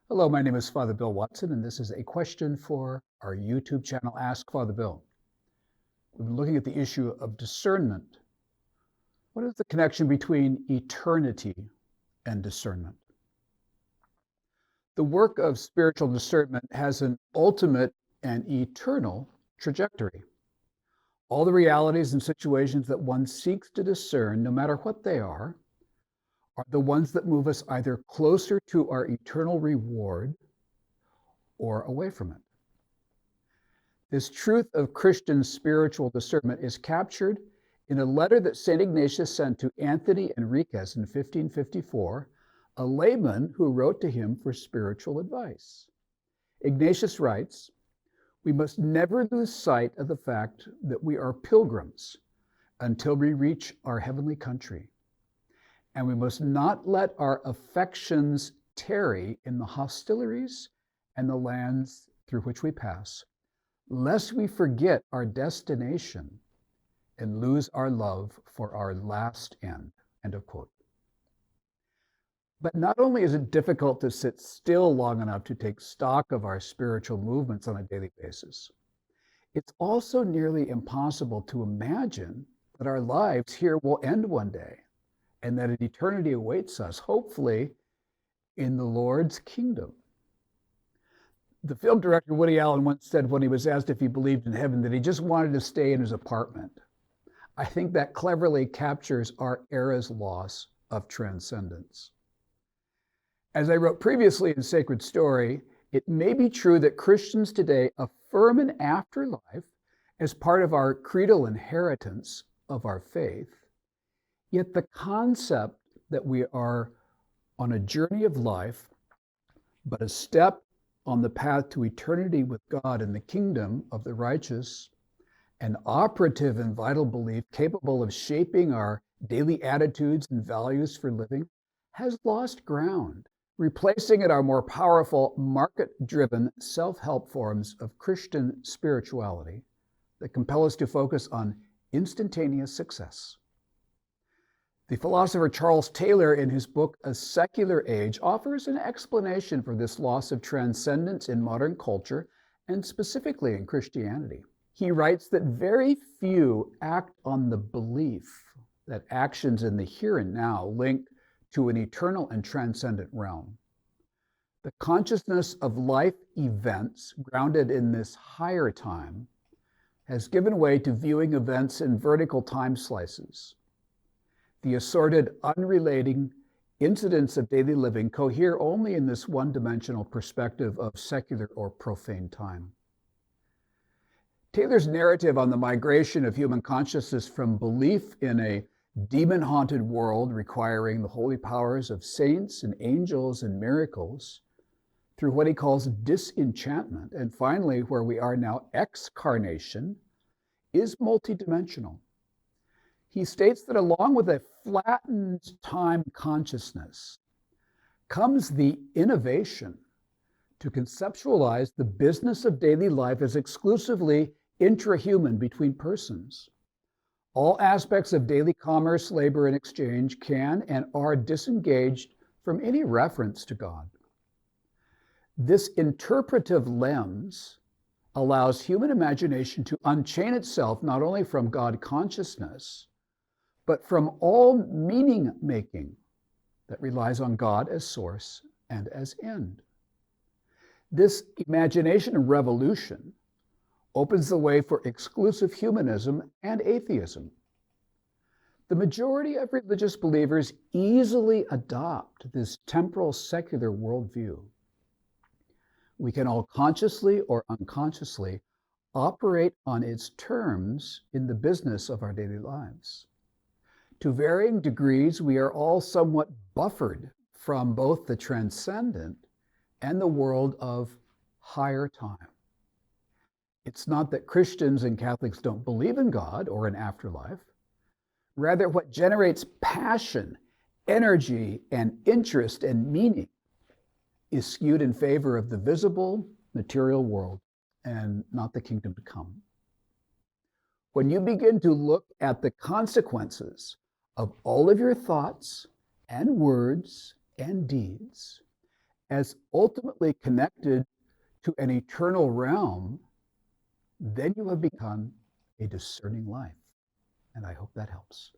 Hello, my name is Father Bill Watson, and this is a question for our YouTube channel, Ask Father Bill. We've been looking at the issue of discernment. What is the connection between eternity and discernment? The work of spiritual discernment has an ultimate and eternal trajectory. All the realities and situations that one seeks to discern, no matter what they are the ones that move us either closer to our eternal reward or away from it. This truth of Christian spiritual discernment is captured in a letter that St. Ignatius sent to Anthony Enriquez in 1554, a layman who wrote to him for spiritual advice. Ignatius writes, "We must never lose sight of the fact that we are pilgrims until we reach our heavenly country. And we must not let our affections tarry in the hostilities and the lands through which we pass, lest we forget our destination and lose our love for our last end." End of quote. But not only is it difficult to sit still long enough to take stock of our spiritual movements on a daily basis, it's also nearly impossible to imagine that our lives here will end one day and that an eternity awaits us, hopefully in the Lord's kingdom. The film director Woody Allen once said when he was asked if he believed in heaven that he just wanted to stay in his apartment. I think that cleverly captures our era's loss of transcendence. As I wrote previously in Sacred Story, it may be true that Christians today affirm an afterlife as part of our creedal inheritance of our faith. Yet the concept that we are on a journey of life, but a step on the path to eternity with God in the kingdom of the righteous, an operative and vital belief capable of shaping our daily attitudes and values for living, has lost ground, replacing it our more powerful, market-driven, self-help forms of Christian spirituality that compel us to focus on instantaneous success. The philosopher Charles Taylor, in his book A Secular Age, offers an explanation for this loss of transcendence in modern culture, and specifically in Christianity. He writes that very few act on the belief that actions in the here and now link to an eternal and transcendent realm. The consciousness of life events grounded in this higher time has given way to viewing events in vertical time slices. The assorted, unrelating incidents of daily living cohere only in this one-dimensional perspective of secular or profane time. Taylor's narrative on the migration of human consciousness from belief in a demon-haunted world requiring the holy powers of saints and angels and miracles through what he calls disenchantment, and finally where we are now, excarnation, is multidimensional. He states that along with a flattened time consciousness comes the innovation to conceptualize the business of daily life as exclusively intrahuman between persons. All aspects of daily commerce, labor, and exchange can and are disengaged from any reference to God. This interpretive lens allows human imagination to unchain itself not only from God consciousness, but from all meaning making that relies on God as source and as end. This imagination revolution opens the way for exclusive humanism and atheism. The majority of religious believers easily adopt this temporal secular worldview. We can all consciously or unconsciously operate on its terms in the business of our daily lives. To varying degrees, we are all somewhat buffered from both the transcendent and the world of higher time. It's not that Christians and Catholics don't believe in God or an afterlife. Rather, what generates passion, energy, and interest and meaning is skewed in favor of the visible, material world and not the kingdom to come. When you begin to look at the consequences of all of your thoughts and words and deeds, as ultimately connected to an eternal realm, then you have become a discerning life. And I hope that helps.